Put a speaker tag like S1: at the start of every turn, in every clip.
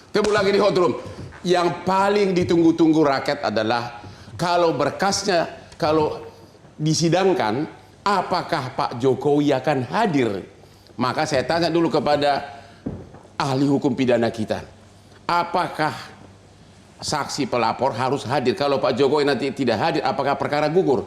S1: Temu lagi di hot room. Yang paling ditunggu-tunggu rakyat adalah kalau berkasnya, kalau disidangkan, apakah Pak Jokowi akan hadir? Maka saya tanya dulu kepada ahli hukum pidana kita. Apakah saksi pelapor harus hadir? Kalau Pak Jokowi nanti tidak hadir, apakah perkara gugur?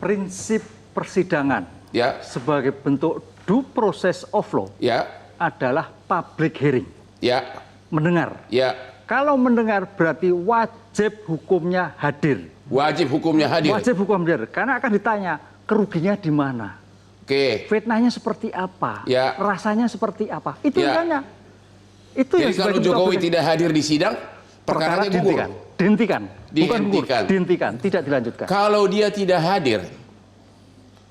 S2: Prinsip persidangan
S1: Ya.
S2: sebagai bentuk due process of law
S1: Ya.
S2: adalah public hearing.
S1: Ya.
S2: Mendengar.
S1: Ya.
S2: Kalau mendengar berarti wajib hukumnya hadir.
S1: Wajib hukumnya hadir.
S2: Wajib hukum hadir. Karena akan ditanya kerugiannya di mana.
S1: Oke.
S2: Fitnahnya seperti apa.
S1: Ya.
S2: Rasanya seperti apa. Itu
S1: Ya.
S2: yang tanya. Itu
S1: Jadi
S2: yang
S1: kalau
S2: sebagai
S1: Jokowi
S2: bentuk
S1: tidak hadir di sidang, perkaranya gugur.
S2: Dihentikan. Bukan gugur,
S1: Dihentikan.
S2: dihentikan. Tidak dilanjutkan.
S1: Kalau dia tidak hadir,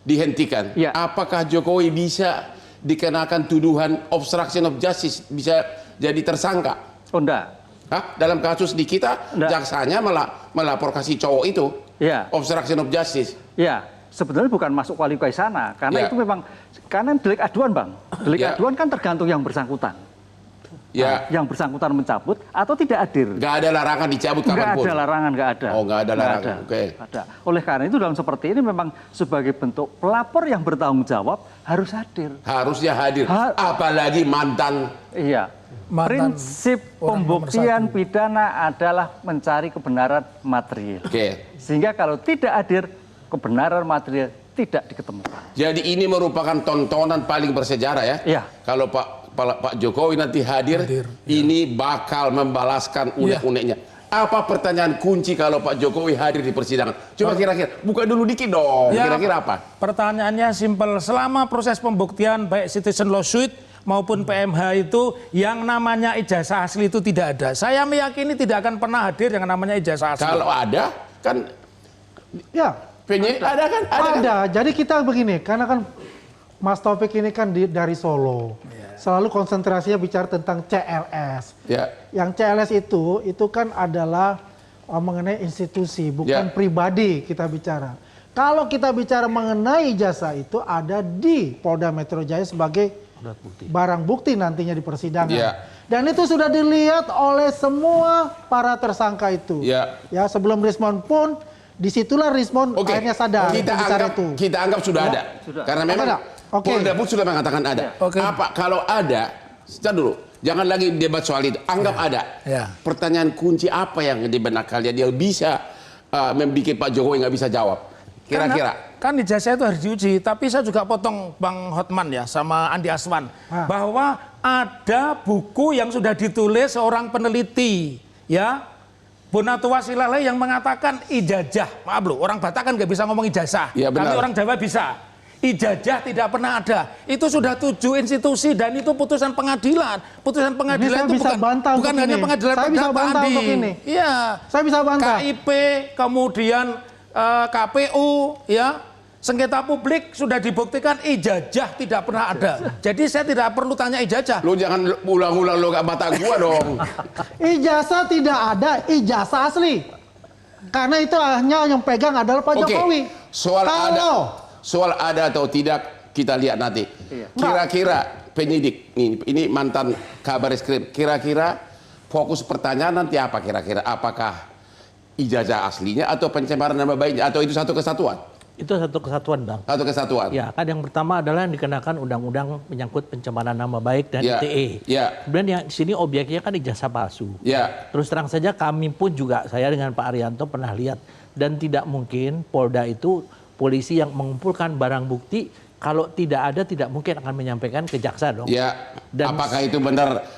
S1: dihentikan.
S2: Ya.
S1: Apakah Jokowi bisa dikenakan tuduhan obstruction of justice, bisa jadi tersangka?
S2: Oh enggak.
S1: Hah? Dalam kasus di kita,
S2: Enggak.
S1: jaksanya melapor kasih cowok itu,
S2: Ya.
S1: obstruction of justice.
S2: Ya, sebenarnya bukan masuk kualifikasi sana, karena
S1: Ya.
S2: itu memang karena delik aduan, Bang. Delik
S1: Ya.
S2: aduan kan tergantung yang bersangkutan.
S1: Ya,
S2: Yang bersangkutan mencabut atau tidak hadir.
S1: nggak ada larangan dicabut
S2: Nggak
S1: kapanpun.
S2: ada larangan, nggak ada.
S1: Oh, nggak ada larangan.
S2: Nggak
S1: Oke.
S2: ada. Oleh karena itu dalam seperti ini memang sebagai bentuk pelapor yang bertanggung jawab harus hadir.
S1: Harusnya hadir. Apalagi mantan.
S2: Iya.
S3: Mantan
S2: Prinsip
S3: orang nomor
S2: pembuktian
S3: satu.
S2: pidana adalah mencari kebenaran material.
S1: Oke.
S2: Sehingga kalau tidak hadir, kebenaran material tidak diketemukan.
S1: Jadi ini merupakan tontonan paling bersejarah ya.
S2: Iya.
S1: Kalau Pak Jokowi nanti hadir, ini bakal membalaskan unek-uneknya. Apa pertanyaan kunci kalau Pak Jokowi hadir di persidangan? Coba kira-kira, buka dulu dikit dong.
S3: Ya,
S1: Kira-kira apa?
S3: Pertanyaannya simpel. Selama proses pembuktian baik citizen lawsuit maupun PMH itu yang namanya ijazah asli itu tidak ada. Saya meyakini tidak akan pernah hadir yang namanya ijazah asli.
S1: Kalau ada, kan
S4: Ya,
S1: ada kan?
S4: ada. Jadi kita begini, karena kan Mas Taufik ini kan dari Solo. Selalu konsentrasinya bicara tentang CLS.
S1: Ya.
S4: Yang CLS itu kan adalah mengenai institusi, bukan
S1: Ya.
S4: pribadi kita bicara. Kalau kita bicara mengenai jasa itu ada di Polda Metro Jaya sebagai barang bukti nantinya di persidangan.
S1: Ya.
S4: Dan itu sudah dilihat oleh semua para tersangka itu.
S1: Ya.
S4: Ya, sebelum respon pun disitulah respon
S1: Oke.
S4: akhirnya sadar
S1: Kita anggap sudah ada.
S2: Sudah.
S1: Karena memang
S4: Ada. Oke.
S1: Polda pun sudah mengatakan ada.
S3: Oke.
S1: Apa kalau ada? Sebentar dulu. Jangan lagi debat soal itu. Anggap ada.
S3: Ya.
S1: Pertanyaan kunci apa yang di benak kalian dia bisa membuat Pak Jokowi nggak bisa jawab? Kira-kira.
S3: Kan ijazah itu harus diuji, tapi saya juga potong Bang Hotman ya sama Andi Aswan bahwa ada buku yang sudah ditulis seorang peneliti ya Bonatua Silale yang mengatakan ijazah, maaf loh, orang Batak kan nggak bisa ngomong ijazah,
S1: Ya, benar.
S3: tapi orang Jawa bisa. Ijazah tidak pernah ada. Itu sudah 7 institusi dan itu putusan pengadilan. Putusan pengadilan
S4: saya
S3: itu
S4: bisa bantah
S3: bukan
S4: untuk
S3: hanya
S4: ini.
S3: pengadilan
S4: Saya bisa
S3: perdata,
S4: bantah
S3: Andi.
S4: untuk ini.
S3: Iya.
S4: Saya bisa bantah.
S3: KIP, kemudian KPU, ya. Sengketa publik sudah dibuktikan ijazah tidak pernah ada. Jadi saya tidak perlu tanya ijazah.
S1: Lu jangan ulang-ulang lo gak bata gua dong.
S4: Ijazah tidak ada, ijazah asli. Karena itu hanya yang pegang adalah Pak
S1: Oke.
S4: Jokowi.
S1: Soal ada atau tidak kita lihat nanti. Kira-kira penyidik ini mantan Kabar Eskrim. Kira-kira fokus pertanyaan nanti apa kira-kira? Apakah ijazah aslinya atau pencemaran nama baiknya atau itu satu kesatuan?
S5: Itu satu kesatuan, Bang.
S1: Satu kesatuan.
S5: Ya, kan yang pertama adalah yang dikenakan undang-undang menyangkut pencemaran nama baik dan
S1: Ya,
S5: ITE.
S1: ya.
S5: Kemudian yang di sini objeknya kan ijazah palsu.
S1: Ya.
S5: Terus terang saja kami pun juga, saya dengan Pak Arianto pernah lihat, dan tidak mungkin Polda itu polisi yang mengumpulkan barang bukti, kalau tidak ada tidak mungkin akan menyampaikan ke jaksa dong.
S1: Ya.
S5: Dan
S1: Apakah itu benar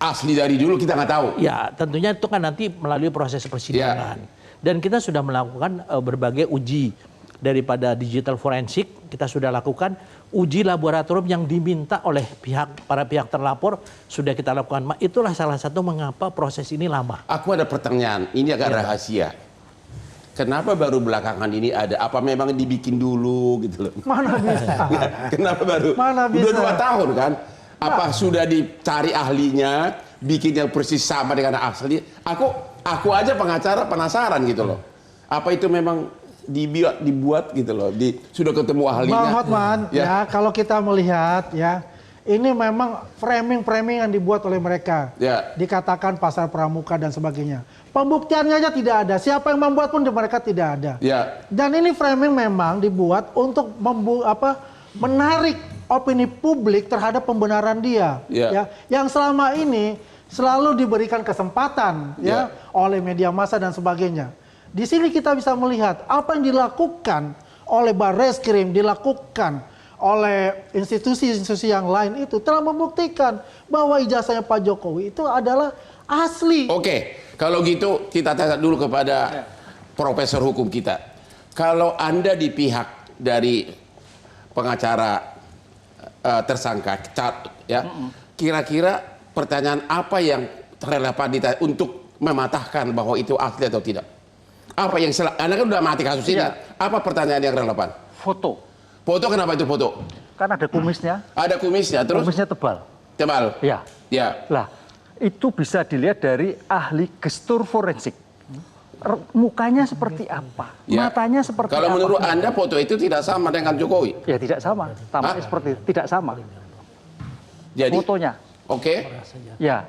S1: asli dari dulu kita nggak tahu.
S5: Ya, tentunya itu kan nanti melalui proses persidangan. Dan kita sudah melakukan berbagai uji daripada digital forensik, kita sudah lakukan uji laboratorium yang diminta oleh para pihak terlapor, sudah kita lakukan. Itulah salah satu mengapa proses ini lama.
S1: Aku ada pertanyaan, ini agak rahasia. Kenapa baru belakangan ini ada? Apa memang dibikin dulu gitu loh?
S4: Mana bisa?
S1: Kenapa baru?
S4: Mana bisa?
S1: Udah 2 tahun kan? Apa sudah dicari ahlinya, bikin yang persis sama dengan asli? Aku aja pengacara penasaran gitu loh. Apa itu memang dibuat gitu loh? Sudah ketemu ahlinya?
S4: Bang Hotman, ya kalau kita melihat ya, ini memang framing-framing yang dibuat oleh mereka.
S1: Ya.
S4: Dikatakan pasar pramuka dan sebagainya. Pembuktiannya aja tidak ada. Siapa yang membuat pun mereka tidak ada.
S1: Ya.
S4: Dan ini framing memang dibuat untuk menarik opini publik terhadap pembenaran dia.
S1: Ya.
S4: Yang selama ini selalu diberikan kesempatan ya oleh media massa dan sebagainya. Di sini kita bisa melihat apa yang dilakukan oleh Barreskrim, dilakukan oleh institusi-institusi yang lain itu telah membuktikan bahwa ijazahnya Pak Jokowi itu adalah asli.
S1: Oke, kalau gitu kita tanya dulu kepada profesor hukum kita. Kalau Anda di pihak dari pengacara tersangka, ya, kira-kira pertanyaan apa yang relevan untuk mematahkan bahwa itu asli atau tidak? Apa yang Anda kan udah mati kasus ini. Apa pertanyaan yang relevan?
S2: Foto.
S1: Foto, kenapa itu foto?
S2: Kan ada kumisnya.
S1: Ada kumisnya, terus?
S2: Kumisnya tebal.
S1: Tebal?
S2: Ya.
S1: Ya.
S2: Lah, itu bisa dilihat dari ahli gestur forensik. Mukanya seperti apa?
S1: Ya.
S2: Matanya seperti
S1: Kalau
S2: apa?
S1: menurut Anda foto itu tidak sama dengan Jokowi?
S2: Ya tidak sama. Tampaknya seperti tidak sama.
S1: Jadi,
S2: Fotonya.
S1: oke.
S2: Ya.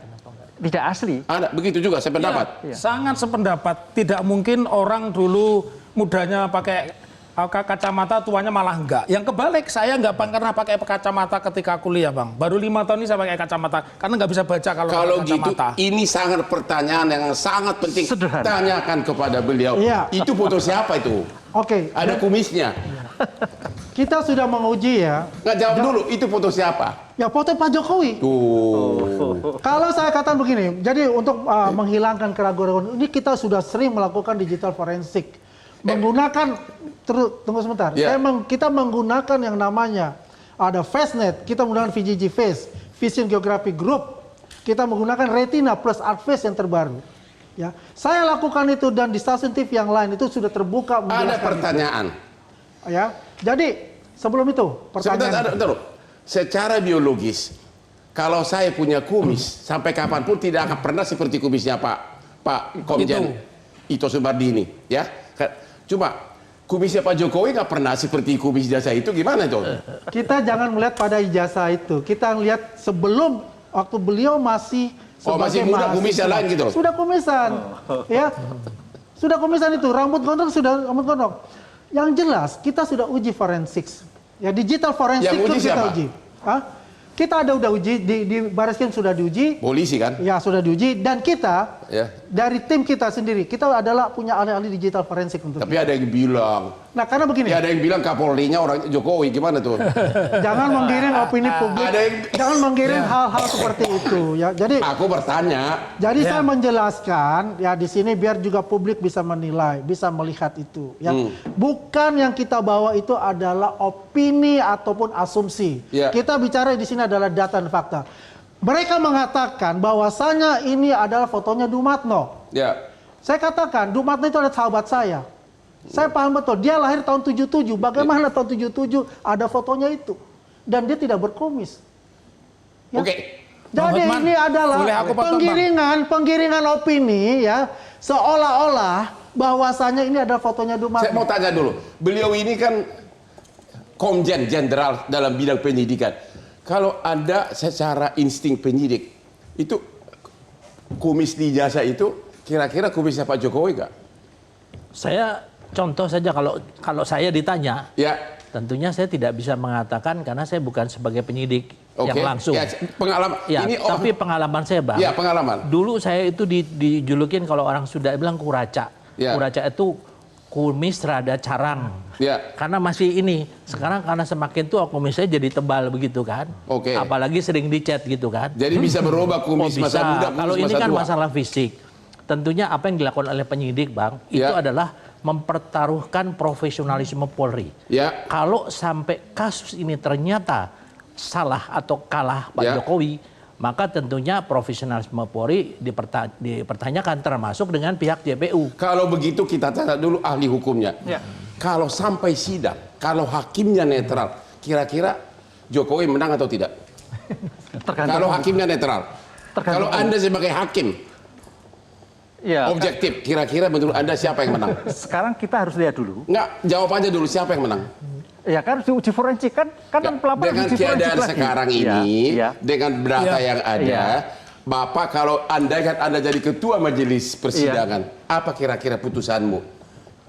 S2: Tidak asli.
S1: Ada begitu juga saya pendapat.
S2: Iya.
S3: Sangat sependapat. Tidak mungkin orang dulu mudanya pakai kacamata, tuanya malah enggak. Yang kebalik, saya enggak pernah pakai kacamata ketika kuliah, Bang. Baru 5 tahun ini saya pakai kacamata karena enggak bisa baca kalau
S1: Kalau
S3: pakai
S1: gitu,
S3: kacamata.
S1: ini sangat pertanyaan yang sangat penting.
S2: Sederhana.
S1: Tanyakan kepada beliau.
S4: Iya.
S1: Itu foto siapa itu?
S4: Oke,
S1: Ada kumisnya.
S4: kita sudah menguji ya.
S1: Nggak jawab dulu, itu foto siapa?
S4: Ya foto Pak Jokowi.
S1: Tuh.
S4: Kalau saya katakan begini, jadi untuk menghilangkan keraguan ini kita sudah sering melakukan digital forensik. Menggunakan, tunggu sebentar,
S1: Ya.
S4: kita menggunakan yang namanya ada FaceNet, kita menggunakan VGG Face, Vision Geographic Group, kita menggunakan Retina plus ArcFace yang terbaru. Ya, saya lakukan itu dan di stasiun TV yang lain itu sudah terbuka.
S1: Ada pertanyaan.
S4: Ya, jadi sebelum itu pertanyaan.
S1: Sebentar. Secara biologis, kalau saya punya kumis, sampai kapanpun tidak akan pernah seperti kumisnya Pak Komjen Ito Subardini, ya. Cuma kumisnya Pak Jokowi nggak pernah seperti kumis ijazah itu, gimana itu?
S4: Kita jangan melihat pada ijazah itu. Kita lihat sebelum waktu beliau masih
S1: masih muda, kumisnya lain gitu.
S4: Sudah kumisan. Ya. Sudah kumisan itu, rambut gondrong sudah rambut gondrong. Yang jelas kita sudah uji forensik. Ya digital forensik
S1: Yang uji
S4: kita
S1: siapa?
S4: uji. Hah? Kita udah uji di Barreskrim sudah diuji.
S1: Polisi kan?
S4: Ya sudah diuji dan kita
S1: Ya.
S4: dari tim kita sendiri kita adalah punya ahli-ahli digital forensik untuk.
S1: Tapi ada yang bilang,
S4: Nah karena begini.
S1: ada yang bilang Kapolrinya orang Jokowi, gimana tuh?
S4: Jangan menggiring opini publik.
S1: Ada yang-
S4: Jangan menggiring hal-hal seperti itu ya. Jadi
S1: Aku bertanya.
S4: saya menjelaskan ya di sini biar juga publik bisa menilai, bisa melihat itu ya. Bukan yang kita bawa itu adalah opini ataupun asumsi.
S1: Ya.
S4: Kita bicara di sini adalah data dan fakta. Mereka mengatakan bahwasanya ini adalah fotonya Dumatno.
S1: Ya.
S4: Saya katakan Dumatno itu adalah sahabat saya. Saya paham betul. Dia lahir tahun 77. Bagaimana tahun 77 ada fotonya itu dan dia tidak berkumis. Ya.
S1: Oke.
S4: Jadi
S3: Bang Hotman,
S4: ini adalah
S3: boleh aku potong,
S4: penggiringan opini ya, seolah-olah bahwasanya ini adalah fotonya
S1: Saya
S4: Dumatno.
S1: mau tanya dulu. Beliau ini kan Komjen Jenderal dalam bidang penyidikan. Kalau Anda secara insting penyidik, itu kumis di ijazah itu kira-kira kumisnya Pak Jokowi nggak?
S5: Saya contoh saja kalau saya ditanya,
S1: Ya.
S5: tentunya saya tidak bisa mengatakan karena saya bukan sebagai penyidik
S1: Oke.
S5: yang langsung.
S1: Ya, pengalaman.
S5: Ya,
S1: Ini
S5: tapi pengalaman saya, Bang.
S1: Ya, pengalaman.
S5: Dulu saya itu dijulukin kalau orang sudah bilang kuraca.
S1: Ya.
S5: Kuraca itu kumis rada carang.
S1: Ya.
S5: Karena masih ini. Sekarang karena semakin tua kumis saya jadi tebal begitu kan.
S1: Oke.
S5: Apalagi sering dicat gitu kan.
S1: Jadi bisa berubah kumis
S5: Oh,
S1: masa
S5: bisa.
S1: muda,
S5: Kalau
S1: kumis
S5: ini
S1: masa
S5: kan
S1: tua.
S5: masalah fisik. Tentunya apa yang dilakukan oleh penyidik, Bang, itu
S1: Ya.
S5: adalah mempertaruhkan profesionalisme Polri.
S1: Ya.
S5: Kalau sampai kasus ini ternyata salah atau kalah Pak
S1: Ya.
S5: Jokowi, maka tentunya profesionalisme Polri dipertanyakan termasuk dengan pihak JPU.
S1: Kalau begitu kita tanya dulu ahli hukumnya.
S2: Ya.
S1: Kalau sampai sidang, kalau hakimnya netral, kira-kira Jokowi menang atau tidak?
S2: Tergantung.
S1: Kalau hakimnya netral.
S2: Tergantung.
S1: Kalau Anda sebagai hakim,
S2: Ya,
S1: Objektif, kira-kira menurut Anda siapa yang menang?
S2: sekarang kita harus lihat dulu.
S1: Enggak, jawab aja dulu siapa yang menang?
S2: Ya kan uji forensik kan pelapor
S1: Dengan
S2: uji forensik
S1: keadaan
S2: lagi.
S1: sekarang
S2: Ya,
S1: ini,
S2: ya.
S1: dengan data yang ada,
S2: Ya.
S1: Bapak kalau Anda jadi ketua majelis persidangan, apa kira-kira putusanmu?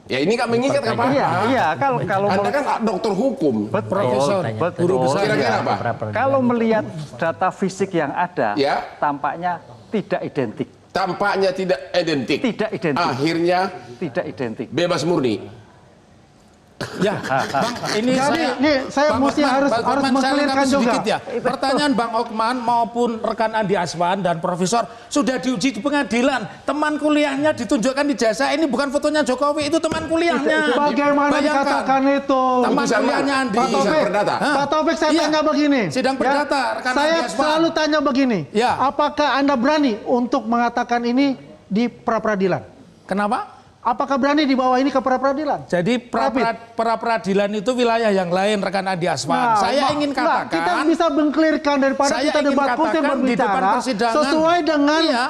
S1: Ya ini nggak mengikat apa-apa.
S2: Iya, kalau
S1: Anda kan dokter hukum.
S3: Profesor, guru besar.
S1: Kira-kira apa?
S2: kalau melihat data fisik yang ada,
S1: Ya.
S2: tampaknya tidak identik.
S1: Tampaknya tidak identik.
S2: Tidak identik.
S1: Akhirnya
S2: Tidak identik.
S1: bebas murni.
S3: Ya, Bang, ini
S4: Jadi, nih, saya
S3: Bang
S4: mesti
S3: Hotman,
S4: harus
S3: Bang Hotman,
S4: mengklirkan
S3: saya nangkep
S4: juga.
S3: sedikit ya. Pertanyaan Bang Hotman maupun rekan Andi Aswan dan Profesor sudah diuji di pengadilan. Teman kuliahnya ditunjukkan ijazah, ini bukan fotonya Jokowi, itu teman kuliahnya.
S4: Bagaimana
S3: Bayangkan,
S4: dikatakan itu?
S3: teman
S1: Putusan
S3: kuliahnya
S1: mana?
S3: Andi.
S4: Pak
S1: Putusan
S4: Taufik,
S1: perdata.
S4: Pak Taufik saya
S3: Iya.
S4: tanya begini.
S3: Sidang perdata, rekan
S4: Saya
S3: Andi Aswan.
S4: selalu tanya begini.
S3: Ya.
S4: Apakah Anda berani untuk mengatakan ini di pra-peradilan?
S3: Kenapa?
S4: Apakah berani dibawa ini ke pra-peradilan?
S3: Jadi pra-peradilan itu wilayah yang lain, rekan Andi Aswan. Saya ingin katakan,
S4: kita bisa mengklirkan daripada
S3: Saya
S4: kita
S3: ingin
S4: debat pusing
S3: katakan di depan
S4: berbicara
S3: persidangan.
S4: sesuai dengan
S3: Iya.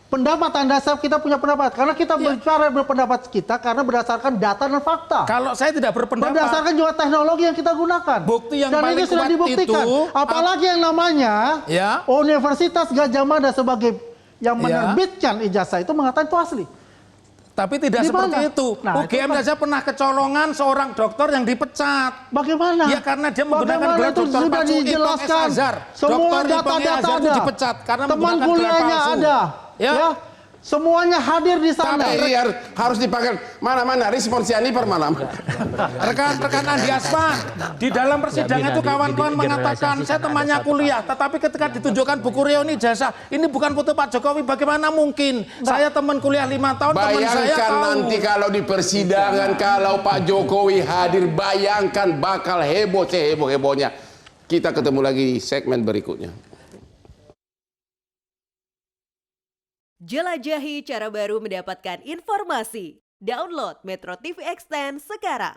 S4: pendapat Anda. Kita punya pendapat karena kita
S3: Iya.
S4: bicara berpendapat kita karena berdasarkan data dan fakta.
S3: kalau saya tidak berpendapat,
S4: Berdasarkan juga teknologi yang kita gunakan.
S3: Bukti yang
S4: dan
S3: paling
S4: ini sudah
S3: kuat
S4: dibuktikan.
S3: itu,
S4: Apalagi yang namanya
S3: Ya.
S4: Universitas Gadjah Mada sebagai yang
S3: Ya.
S4: menerbitkan ijazah itu mengatakan itu asli.
S3: tapi tidak
S4: Di
S3: seperti
S4: mana?
S3: itu.
S4: Nah, itu
S3: UGM
S4: kan-
S3: saja pernah kecolongan seorang dokter yang dipecat.
S4: Bagaimana?
S3: Ya karena dia menggunakan
S4: Bagaimana
S3: gelar
S4: itu
S3: dokter
S4: sudah
S3: palsu. Ipong S.
S4: dijelaskan.
S3: Azhar.
S4: Semua
S3: Dokter Ipong S.
S4: data-data
S3: Azhar itu
S4: ada.
S3: dipecat karena
S4: Teman
S3: menggunakan gelar
S4: kuliahnya
S3: palsu.
S4: ada.
S3: Ya.
S4: Semuanya hadir di sana.
S1: Tapi harus dipakai mana-mana responsiani per malam.
S3: Rekan-rekan Andi Aswan, di dalam persidangan itu kawan-kawan mengatakan, saya temannya kuliah, tetapi ketika ditunjukkan buku reuni ijazah, ini bukan foto Pak Jokowi, bagaimana mungkin? Saya teman kuliah 5 tahun, teman saya
S1: Bayangkan
S3: tahu.
S1: nanti kalau di persidangan kalau Pak Jokowi hadir, bayangkan bakal heboh seheboh-hebohnya. Kita ketemu lagi di segmen berikutnya.
S6: Jelajahi cara baru mendapatkan informasi. Download Metro TV Extend sekarang.